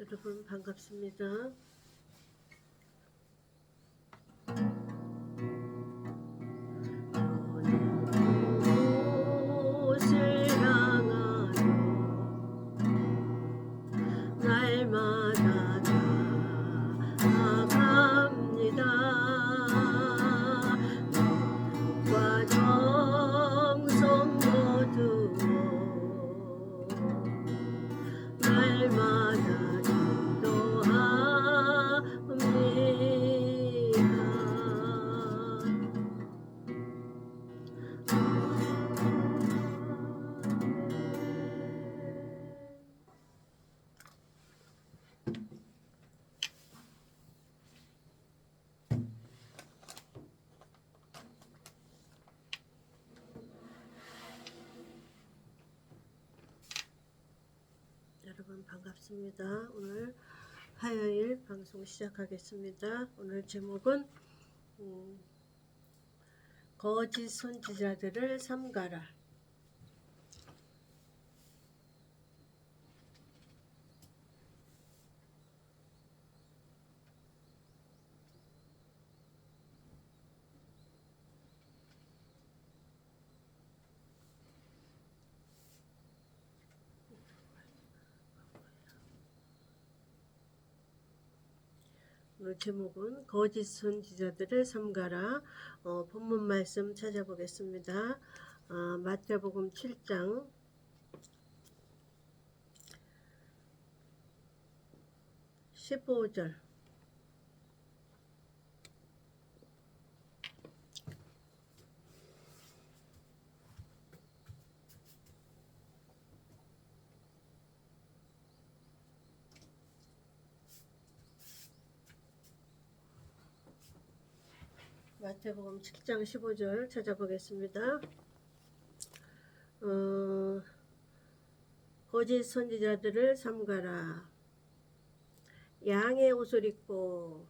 여러분 반갑습니다. 곳을 향하여 날마다 나아갑니다. 과 정성 모두 날마다 여러분 반갑습니다. 오늘 화요일 방송 시작하겠습니다. 오늘 제목은 거짓 선지자들을 삼가라. 오늘 제목은 거짓 선지자들을 삼가라. 본문 말씀 찾아보겠습니다. 마태복음 7장 15절. 마태복음 7장 15절 찾아보겠습니다. 거짓 선지자들을 삼가라. 양의 옷을 입고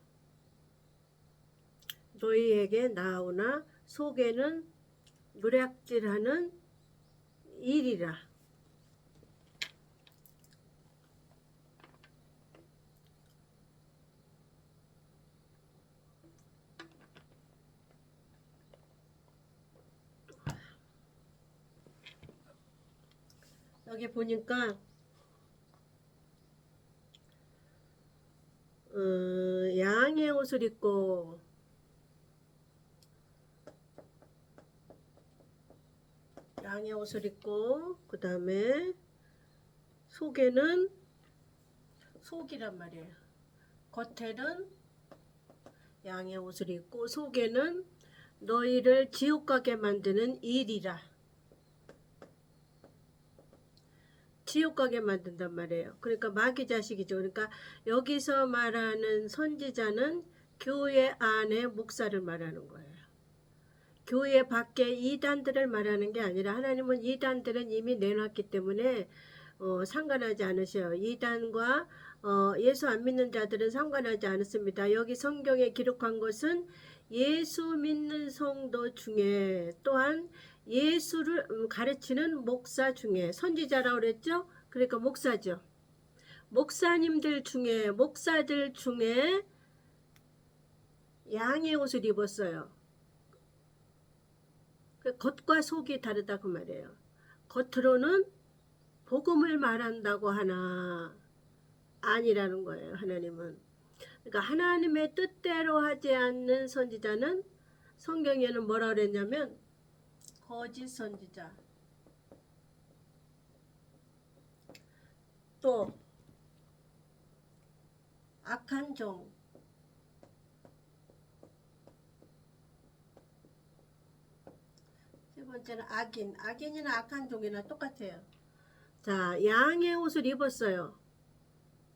너희에게 나오나 속에는 노략질하는 일이라. 여기 보니까 양의 옷을 입고 그 다음에 속에는 속이란 말이에요. 겉에는 양의 옷을 입고 속에는 너희를 지옥 가게 만드는 일이라. 지옥 가게 만든단 말이에요. 그러니까 마귀 자식이죠. 그러니까 여기서 말하는 선지자는 교회 안에 목사를 말하는 거예요. 교회 밖에 이단들을 말하는 게 아니라 하나님은 이단들은 이미 내놨기 때문에 상관하지 않으셔요. 이단과 예수 안 믿는 자들은 상관하지 않습니다. 여기 성경에 기록한 것은 예수 믿는 성도 중에 또한 예수를 가르치는 목사 중에 선지자라고 그랬죠? 그러니까 목사죠. 목사들 중에 양의 옷을 입었어요. 겉과 속이 다르다 그 말이에요. 겉으로는 복음을 말한다고 하나 아니라는 거예요. 하나님은. 그러니까 하나님의 뜻대로 하지 않는 선지자는 성경에는 뭐라 그랬냐면 거짓 선지자, 또 악한 종, 세 번째는 악인이나 악한 종이나 똑같아요. 자, 양의 옷을 입었어요.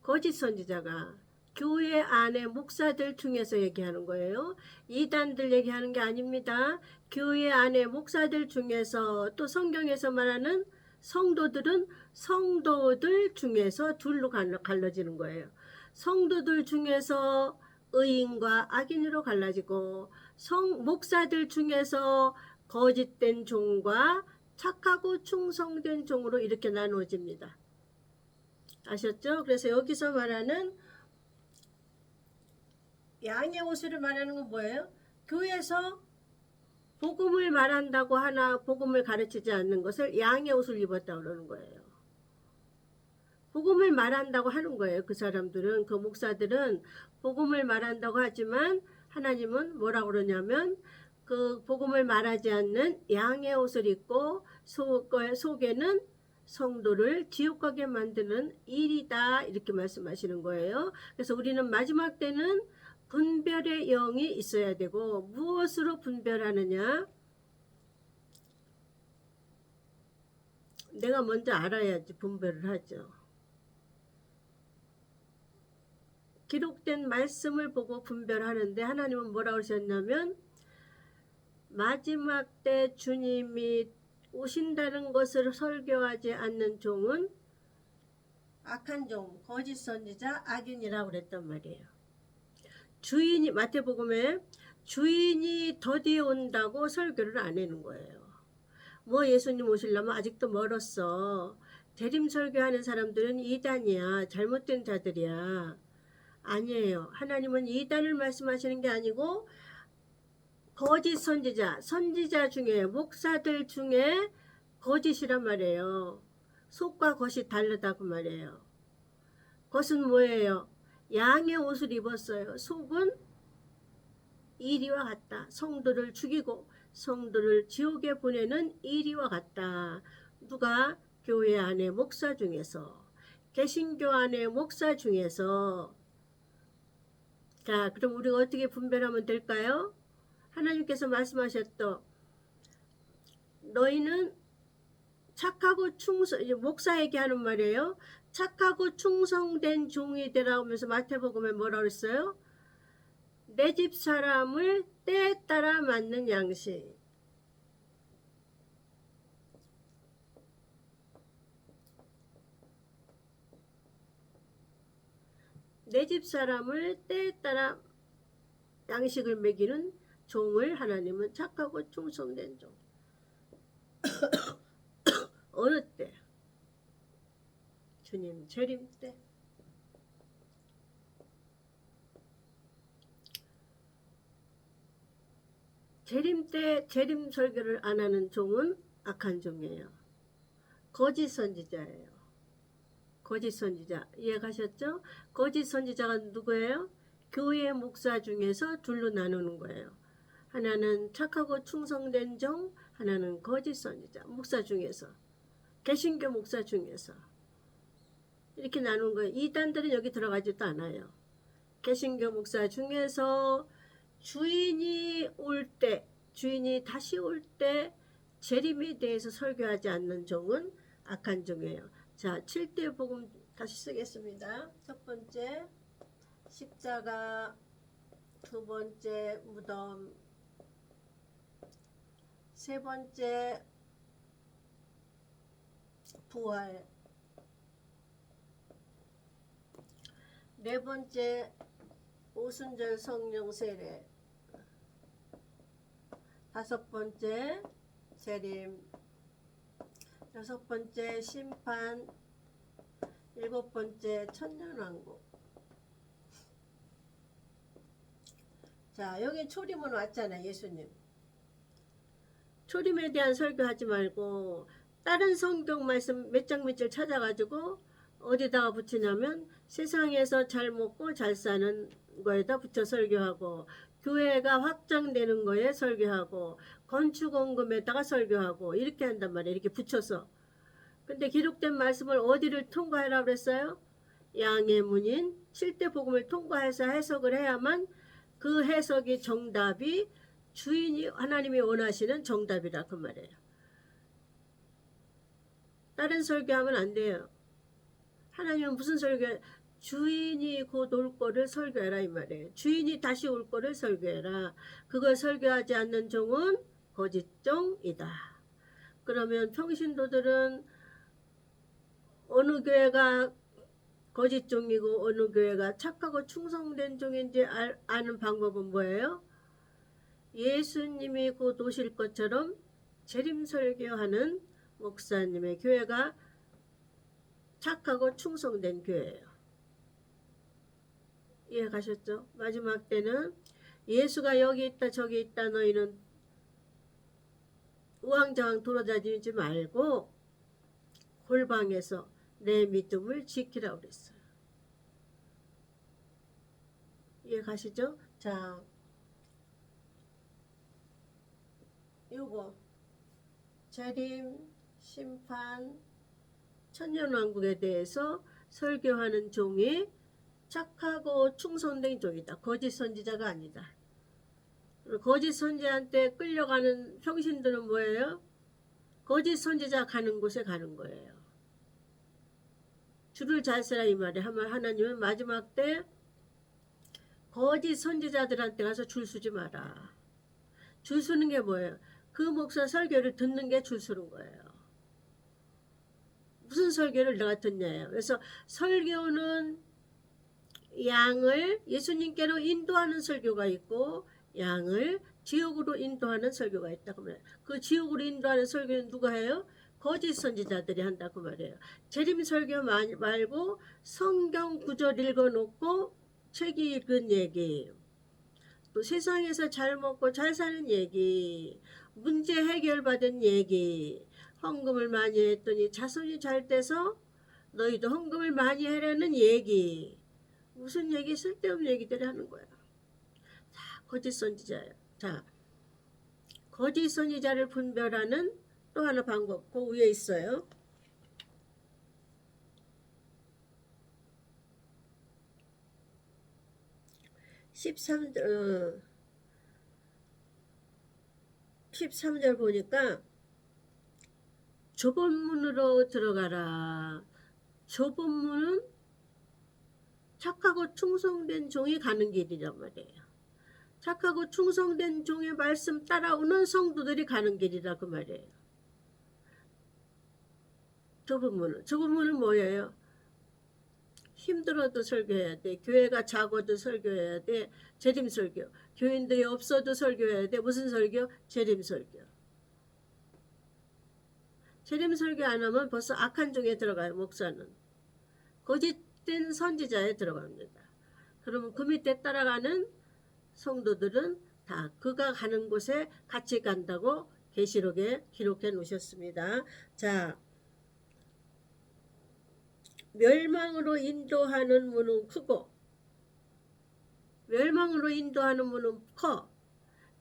거짓 선지자가 교회 안에 목사들 중에서 얘기하는 거예요. 이단들 얘기하는 게 아닙니다. 교회 안에 목사들 중에서 또 성경에서 말하는 성도들은 성도들 중에서 둘로 갈라지는 거예요. 성도들 중에서 의인과 악인으로 갈라지고 목사들 중에서 거짓된 종과 착하고 충성된 종으로 이렇게 나누어집니다. 아셨죠? 그래서 여기서 말하는 양의 옷을 말하는 건 뭐예요? 교회에서 복음을 말한다고 하나 복음을 가르치지 않는 것을 양의 옷을 입었다고 그러는 거예요. 복음을 말한다고 하는 거예요. 그 사람들은, 그 목사들은 복음을 말한다고 하지만 하나님은 뭐라고 그러냐면 그 복음을 말하지 않는 양의 옷을 입고 속에는 성도를 지옥 가게 만드는 일이다, 이렇게 말씀하시는 거예요. 그래서 우리는 마지막 때는 분별의 영이 있어야 되고, 무엇으로 분별하느냐? 내가 먼저 알아야지 분별을 하죠. 기록된 말씀을 보고 분별하는데, 하나님은 뭐라고 하셨냐면 마지막 때 주님이 오신다는 것을 설교하지 않는 종은 악한 종, 거짓 선지자, 악인이라고 그랬단 말이에요. 주인이, 마태복음에 주인이 더디에 온다고 설교를 안 하는 거예요. 뭐 예수님 오시려면 아직도 멀었어. 재림 설교하는 사람들은 이단이야. 잘못된 자들이야. 아니에요. 하나님은 이단을 말씀하시는 게 아니고 거짓 선지자 중에, 목사들 중에 거짓이란 말이에요. 속과 겉이 다르다고 말이에요. 겉은 뭐예요? 양의 옷을 입었어요. 속은 이리와 같다. 성도를 죽이고 성도를 지옥에 보내는 이리와 같다. 누가? 교회 안에 목사 중에서, 개신교 안에 목사 중에서. 자, 그럼 우리가 어떻게 분별하면 될까요? 하나님께서 말씀하셨던 너희는 착하고 목사에게 하는 말이에요. 착하고 충성된 종이 되라 하면서 마태복음에 뭐라고 했어요? 내 집 사람을 때에 따라 맞는 양식. 내 집 사람을 때에 따라 양식을 먹이는 종을 하나님은 착하고 충성된 종. 어느 때? 주님 재림 때. 재림 때 재림 설교를 안 하는 종은 악한 종이에요. 거짓 선지자예요. 거짓 선지자. 이해가셨죠? 거짓 선지자가 누구예요? 교회 목사 중에서 둘로 나누는 거예요. 하나는 착하고 충성된 종, 하나는 거짓 선지자. 목사 중에서, 개신교 목사 중에서 이렇게 나누는 거예요. 이단들은 여기 들어가지도 않아요. 개신교 목사 중에서 주인이 올 때, 주인이 다시 올 때 재림에 대해서 설교하지 않는 종은 악한 종이에요. 자, 7대 복음 다시 쓰겠습니다. 첫 번째 십자가, 두 번째 무덤, 세 번째 부활, 네 번째 오순절 성령 세례, 다섯 번째 재림, 여섯 번째 심판, 일곱 번째 천년왕국. 자, 여기 초림은 왔잖아요. 예수님 초림에 대한 설교하지 말고 다른 성경 말씀 몇 장 몇 절 찾아가지고 어디다가 붙이냐면 세상에서 잘 먹고 잘 사는 거에다 붙여 설교하고, 교회가 확장되는 거에 설교하고, 건축원금에다가 설교하고, 이렇게 한단 말이에요. 이렇게 붙여서. 근데 기록된 말씀을 어디를 통과하라고 그랬어요? 양의 문인 7대 복음을 통과해서 해석을 해야만 그 해석이 정답이 주인이 하나님이 원하시는 정답이라 그 말이에요. 다른 설교하면 안 돼요. 하나님은 무슨 설교? 주인이 곧 올 거를 설교해라 이 말이에요. 주인이 다시 올 거를 설교해라. 그걸 설교하지 않는 종은 거짓종이다. 그러면 평신도들은 어느 교회가 거짓종이고 어느 교회가 착하고 충성된 종인지 아는 방법은 뭐예요? 예수님이 곧 오실 것처럼 재림 설교하는 목사님의 교회가 착하고 충성된 교회예요. 이해 가셨죠? 마지막 때는 예수가 여기 있다 저기 있다 너희는 우왕좌왕 돌아다니지 말고 골방에서 내 믿음을 지키라고 그랬어요. 이해 가시죠? 자, 요거 재림, 심판, 천년왕국에 대해서 설교하는 종이 착하고 충성된 종이다. 거짓 선지자가 아니다. 거짓 선지자한테 끌려가는 평신들은 뭐예요? 거짓 선지자 가는 곳에 가는 거예요. 줄을 잘 서라 이 말이에요. 하나님은 마지막 때 거짓 선지자들한테 가서 줄 서지 마라. 줄 서는 게 뭐예요? 그 목사 설교를 듣는 게 줄 서는 거예요. 무슨 설교를 내가 듣냐예요. 그래서 설교는 양을 예수님께로 인도하는 설교가 있고 양을 지옥으로 인도하는 설교가 있다고 말해요. 그 지옥으로 인도하는 설교는 누가 해요? 거짓 선지자들이 한다고 말해요. 재림 설교 말고 성경 구절 읽어놓고 책 읽은 얘기, 또 세상에서 잘 먹고 잘 사는 얘기, 문제 해결받은 얘기, 헌금을 많이 했더니 자손이 잘 돼서 너희도 헌금을 많이 하라는 얘기, 무슨 얘기? 쓸데없는 얘기들을 하는 거야. 자, 거짓 선지자예요. 자, 거짓 선지자를 분별하는 또 하나 방법, 그 위에 있어요. (13절) 보니까 좁은 문으로 들어가라. 좁은 문은 착하고 충성된 종이 가는 길이란 말이에요. 착하고 충성된 종의 말씀 따라오는 성도들이 가는 길이라 그 말이에요. 좁은 문은 뭐예요? 힘들어도 설교해야 돼. 교회가 작아도 설교해야 돼. 재림설교. 교인들이 없어도 설교해야 돼. 무슨 설교? 재림설교. 재림설교 안 하면 벌써 악한 종에 들어가요. 목사는. 거짓된 선지자에 들어갑니다. 그러면 그 밑에 따라가는 성도들은 다 그가 가는 곳에 같이 간다고 계시록에 기록해 놓으셨습니다. 자, 멸망으로 인도하는 문은 크고 멸망으로 인도하는 문은 커.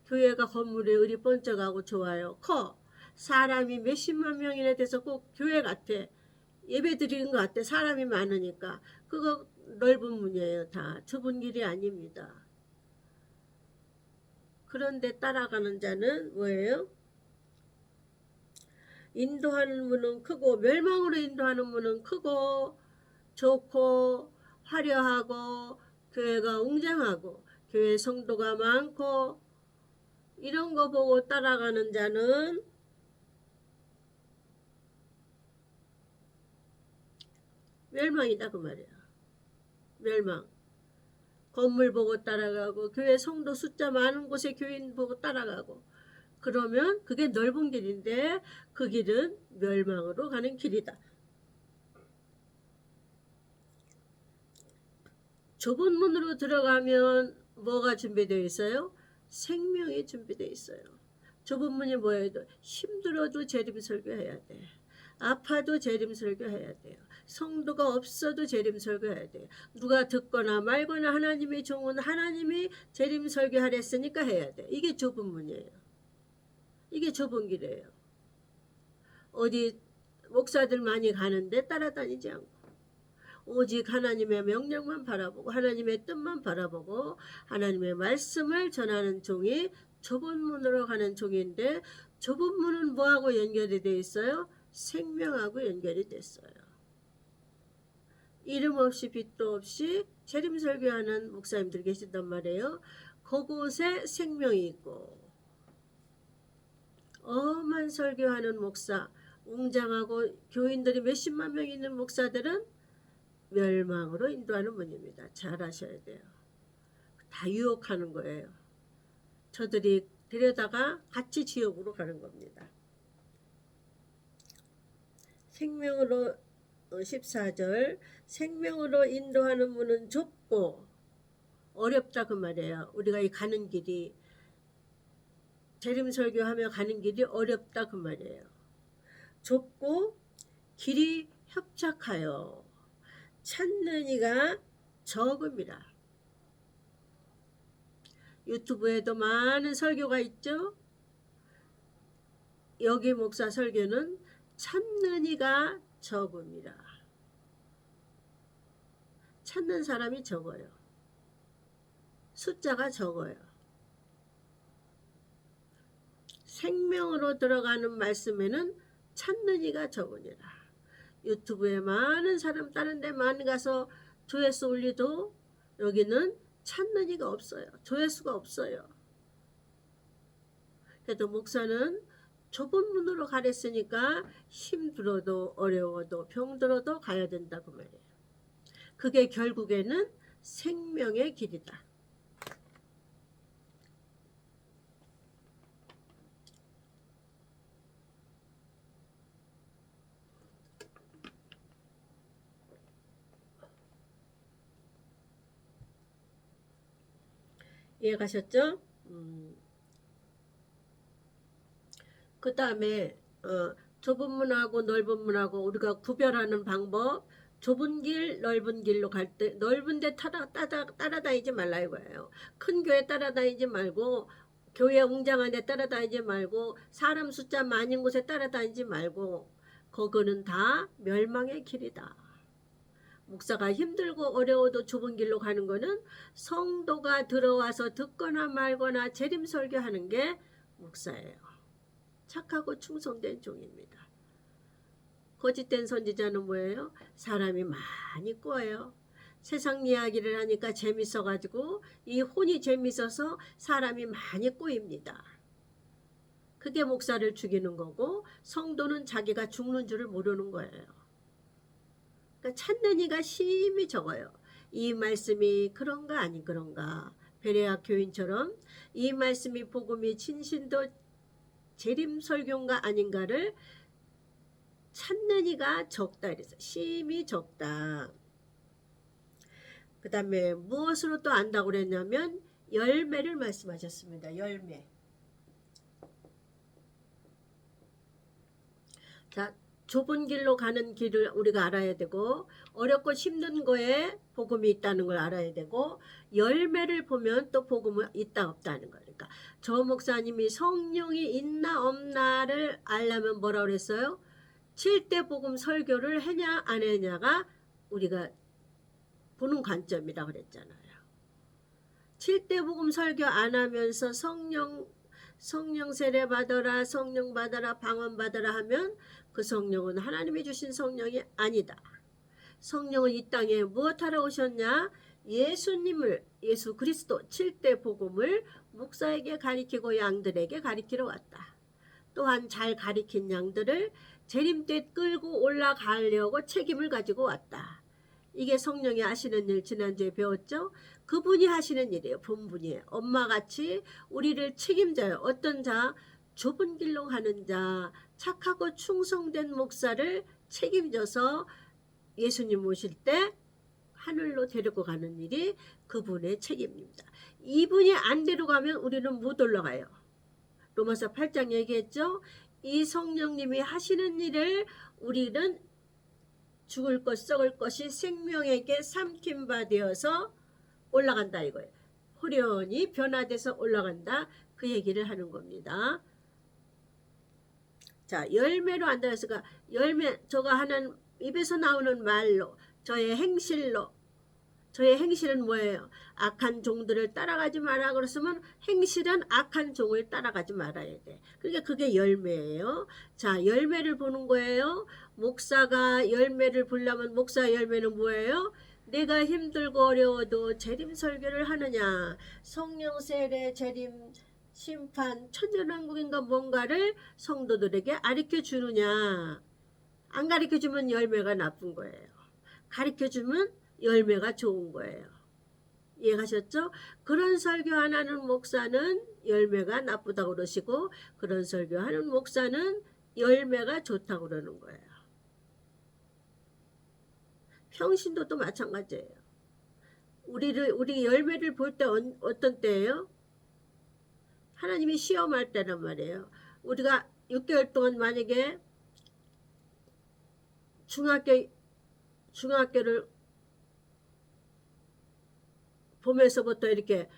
교회가 건물에 의리 번쩍하고 좋아요. 커. 사람이 몇십만 명이나 돼서 꼭 교회 같아. 예배 드리는 것 같아. 사람이 많으니까. 그거 넓은 문이에요. 다 좁은 길이 아닙니다. 그런데 따라가는 자는 뭐예요? 인도하는 문은 크고 멸망으로 인도하는 문은 크고 좋고 화려하고 교회가 웅장하고 교회 성도가 많고 이런 거 보고 따라가는 자는 멸망이다 그 말이야. 멸망. 건물 보고 따라가고 교회 성도 숫자 많은 곳에 교인 보고 따라가고 그러면 그게 넓은 길인데 그 길은 멸망으로 가는 길이다. 좁은 문으로 들어가면 뭐가 준비되어 있어요? 생명이 준비되어 있어요. 좁은 문이 뭐예요? 힘들어도 재림설교 해야 돼. 아파도 재림설교 해야 돼요. 성도가 없어도 재림설교 해야 돼요. 누가 듣거나 말거나 하나님의 종은 하나님이 재림설교 하랬으니까 해야 돼. 이게 좁은 문이에요. 이게 좁은 길이에요. 어디 목사들 많이 가는데 따라다니지 않고 오직 하나님의 명령만 바라보고 하나님의 뜻만 바라보고 하나님의 말씀을 전하는 종이 좁은 문으로 가는 종인데 좁은 문은 뭐하고 연결이 되어 있어요? 생명하고 연결이 됐어요. 이름 없이 빛도 없이 재림설교하는 목사님들 계신단 말이에요. 그곳에 생명이 있고 엄한 설교하는 목사, 웅장하고 교인들이 몇십만 명 있는 목사들은 멸망으로 인도하는 문입니다. 잘 아셔야 돼요. 다 유혹하는 거예요. 저들이 데려다가 같이 지옥으로 가는 겁니다. 생명으로 14절 생명으로 인도하는 문은 좁고 어렵다 그 말이에요. 우리가 이 가는 길이 재림설교하며 가는 길이 어렵다 그 말이에요. 좁고 길이 협착하여 찾는 이가 적음이라. 유튜브에도 많은 설교가 있죠. 여기 목사 설교는 찾는 이가 적음이라. 찾는 사람이 적어요. 숫자가 적어요. 생명으로 들어가는 말씀에는 찾는 이가 적으니라. 유튜브에 많은 사람 다른 데 많이 가서 조회수 올리도 여기는 찾는 이가 없어요. 조회수가 없어요. 그래도 목사는 좁은 문으로 가랬으니까 힘들어도 어려워도 병들어도 가야 된다고 말이에요. 그게 결국에는 생명의 길이다. 이해가셨죠? 그 다음에 좁은 문하고 넓은 문하고 우리가 구별하는 방법, 좁은 길 넓은 길로 갈 때 넓은 데 따라다니지 말라 이거예요. 큰 교회 따라다니지 말고 교회 웅장한 데 따라다니지 말고 사람 숫자 많은 곳에 따라다니지 말고 그거는 다 멸망의 길이다. 목사가 힘들고 어려워도 좁은 길로 가는 거는 성도가 들어와서 듣거나 말거나 재림설교하는 게 목사예요. 착하고 충성된 종입니다. 거짓된 선지자는 뭐예요? 사람이 많이 꼬여요. 세상 이야기를 하니까 재밌어가지고 이 혼이 재밌어서 사람이 많이 꼬입니다. 그게 목사를 죽이는 거고 성도는 자기가 죽는 줄을 모르는 거예요. 그러니까 찾는 이가 심히 적어요. 이 말씀이 그런가 아닌 그런가. 베레아 교인처럼 이 말씀이 복음이 진신도 재림설교인가 아닌가를 찾는 이가 적다 이래서 심히 적다. 그 다음에 무엇으로 또 안다고 그랬냐면 열매를 말씀하셨습니다. 열매. 자, 좁은 길로 가는 길을 우리가 알아야 되고 어렵고 힘든 거에 복음이 있다는 걸 알아야 되고 열매를 보면 또 복음이 있다 없다는 거예요. 그러니까 저 목사님이 성령이 있나 없나를 알려면 뭐라고 그랬어요? 7대 복음 설교를 했냐 안 했냐가 우리가 보는 관점이라고 그랬잖아요. 7대 복음 설교 안 하면서 성령 세례 받아라, 성령 받아라, 방언 받아라 하면 그 성령은 하나님이 주신 성령이 아니다. 성령은 이 땅에 무엇하러 오셨냐? 예수 그리스도 7대 복음을 목사에게 가리키고 양들에게 가리키러 왔다. 또한 잘 가리킨 양들을 재림 때 끌고 올라가려고 책임을 가지고 왔다. 이게 성령이 하시는 일 지난주에 배웠죠? 그분이 하시는 일이에요. 본분이에요. 엄마같이 우리를 책임져요. 어떤 자? 좁은 길로 가는 자, 착하고 충성된 목사를 책임져서 예수님 오실 때 하늘로 데리고 가는 일이 그분의 책임입니다. 이분이 안 데려가면 우리는 못 올라가요. 로마서 8장 얘기했죠? 이 성령님이 하시는 일을 우리는 죽을 것 썩을 것이 생명에게 삼킨 바 되어서 올라간다 이거예요. 호련히 변화돼서 올라간다 그 얘기를 하는 겁니다. 자, 열매로 안다 했으니까 열매 저가 하는 입에서 나오는 말로 저의 행실로 저의 행실은 뭐예요? 악한 종들을 따라가지 마라 그랬으면 행실은 악한 종을 따라가지 말아야 돼. 그러니까 그게 열매예요. 자, 열매를 보는 거예요. 목사가 열매를 보려면 목사 열매는 뭐예요? 내가 힘들고 어려워도 재림 설교를 하느냐, 성령 세례 재림 심판 천년왕국인가 뭔가를 성도들에게 가르쳐 주느냐. 안 가르쳐 주면 열매가 나쁜 거예요. 가르쳐 주면 열매가 좋은 거예요. 이해가셨죠? 그런 설교하는 목사는 열매가 나쁘다고 그러시고 그런 설교하는 목사는 열매가 좋다고 그러는 거예요. 평신도도 마찬가지예요. 우리 열매를 볼 때 어떤 때예요? 하나님이 시험할 때란 말이에요. 우리가 6개월 동안 만약에 중학교를 보면서부터 이렇게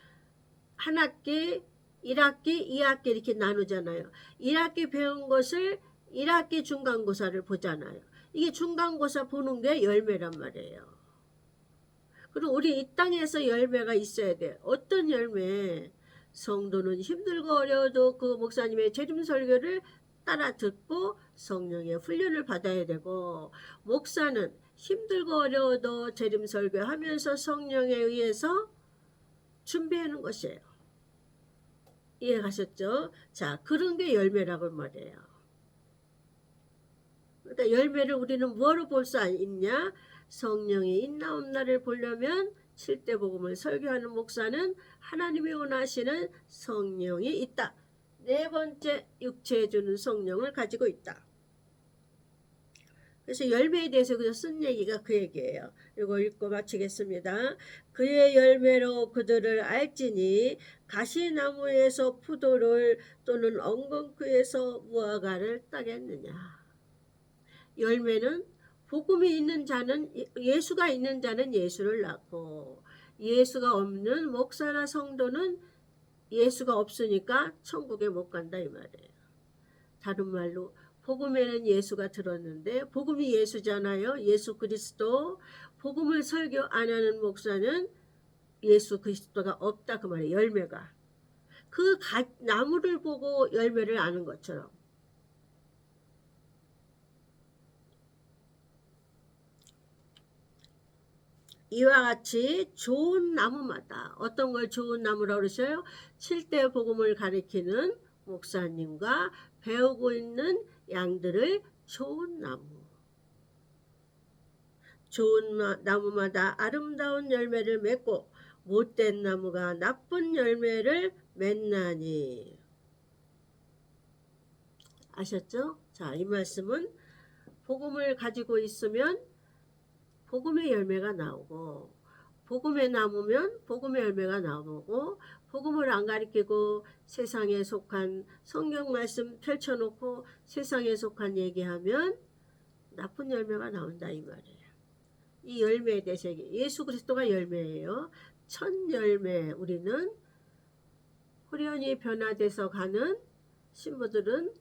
한 학기, 1학기, 2학기 이렇게 나누잖아요. 1학기 배운 것을 1학기 중간고사를 보잖아요. 이게 중간고사 보는 게 열매란 말이에요. 그리고 우리 이 땅에서 열매가 있어야 돼요. 어떤 열매? 성도는 힘들고 어려워도 그 목사님의 재림 설교를 따라 듣고 성령의 훈련을 받아야 되고, 목사는 힘들고 어려워도 재림 설교하면서 성령에 의해서 준비하는 것이에요. 이해가셨죠? 자, 그런 게 열매라고 말이에요. 그러니까 열매를 우리는 뭐로 볼 수 있냐? 성령이 있나 없나를 보려면 7대 복음을 설교하는 목사는 하나님이 원하시는 성령이 있다. 네 번째, 육체에 주는 성령을 가지고 있다. 그래서 열매에 대해서 그저 쓴 얘기가 그 얘기예요. 이거 읽고 마치겠습니다. 그의 열매로 그들을 알지니 가시나무에서 포도를 또는 엉겅퀴에서 무화과를 따겠느냐. 열매는 복음이 있는 자는, 예수가 있는 자는 예수를 낳고, 예수가 없는 목사나 성도는 예수가 없으니까 천국에 못 간다 이 말이에요. 다른 말로 복음에는 예수가 들었는데, 복음이 예수잖아요. 예수 그리스도. 복음을 설교 안 하는 목사는 예수 그리스도가 없다 그 말이에요. 열매가. 그 나무를 보고 열매를 아는 것처럼. 이와 같이 좋은 나무마다, 어떤 걸 좋은 나무라고 그러셔요? 7대 복음을 가리키는 목사님과 배우고 있는 양들을 좋은 나무. 좋은 나무마다 아름다운 열매를 맺고 못된 나무가 나쁜 열매를 맺나니. 아셨죠? 자, 이 말씀은 복음을 가지고 있으면 복음의 열매가 나오고, 복음에 남으면 복음의 열매가 나오고, 복음을 안 가리키고 세상에 속한 성경 말씀 펼쳐놓고 세상에 속한 얘기하면 나쁜 열매가 나온다 이 말이에요. 이 열매에 대해서 예수 그리스도가 열매예요. 첫 열매. 우리는 후련히 변화돼서 가는 신부들은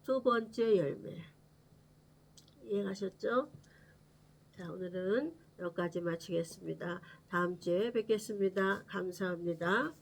두 번째 열매. 이해가셨죠? 자, 오늘은 여기까지 마치겠습니다. 다음 주에 뵙겠습니다. 감사합니다.